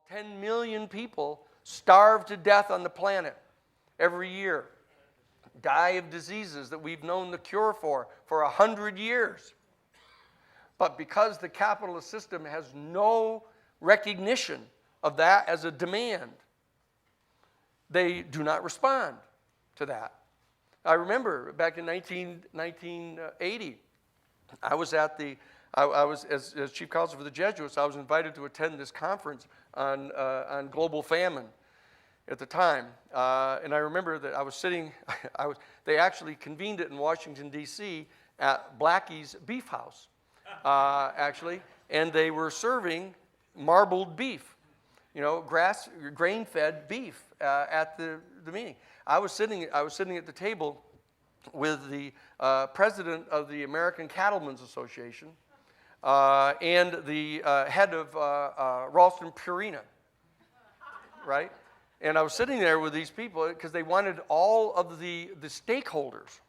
10 million people starve to death on the planet every year, die of diseases that we've known the cure for 100 years. But because the capitalist system has no recognition of that as a demand, they do not respond to that. I remember back in 1980, I was as chief counsel for the Jesuits, I was invited to attend this conference on global famine at the time. And I remember that I was sitting, they actually convened it in Washington, D.C. at Blackie's Beef House, actually, and they were serving marbled beef, grain-fed beef at the meeting. I was sitting at the table with the president of the American Cattlemen's Association and the head of Ralston Purina, right? And I was sitting there with these people because they wanted all of the stakeholders.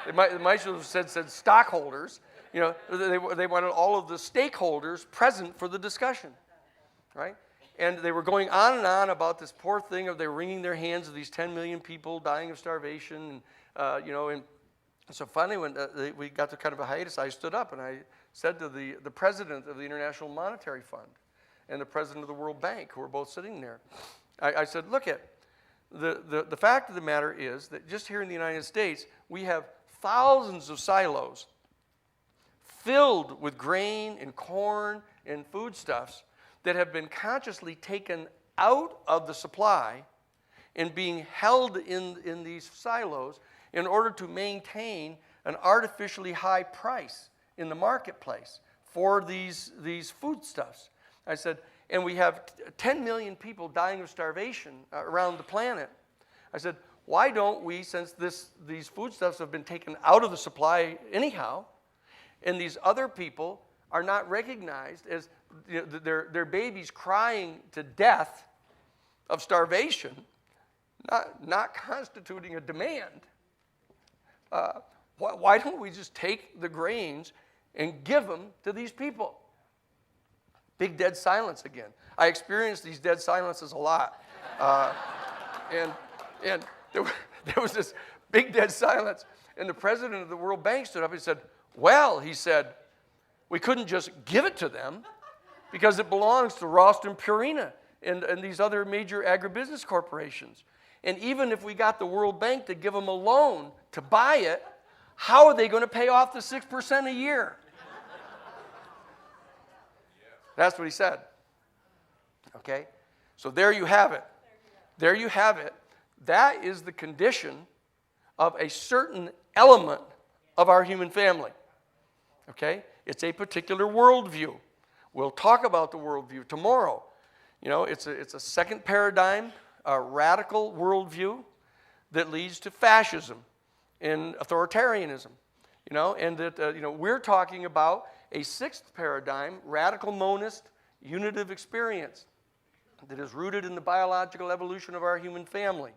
They might have said stockholders. They wanted all of the stakeholders present for the discussion, right? And they were going on and on about this poor thing of they were wringing their hands of these 10 million people dying of starvation, and so finally when we got to kind of a hiatus, I stood up and I said to the president of the International Monetary Fund and the president of the World Bank, who were both sitting there, I said, look at, the fact of the matter is that just here in the United States, we have thousands of silos filled with grain and corn and foodstuffs that have been consciously taken out of the supply and being held in these silos in order to maintain an artificially high price in the marketplace for these foodstuffs. I said, and we have 10 million people dying of starvation around the planet. I said, why don't we, since these foodstuffs have been taken out of the supply anyhow, and these other people are not recognized as their babies crying to death of starvation, not constituting a demand, why don't we just take the grains and give them to these people? Big dead silence again. I experienced these dead silences a lot. And there was this big dead silence, and the president of the World Bank stood up and said, well, he said, we couldn't just give it to them because it belongs to Ralston Purina and these other major agribusiness corporations. And even if we got the World Bank to give them a loan to buy it, how are they going to pay off the 6% a year? That's what he said. Okay? So there you have it. There you have it. That is the condition of a certain element of our human family. Okay? It's a particular worldview. We'll talk about the worldview tomorrow. It's a second paradigm, a radical worldview that leads to fascism and authoritarianism. And that we're talking about a sixth paradigm, radical monist, unitive experience that is rooted in the biological evolution of our human family.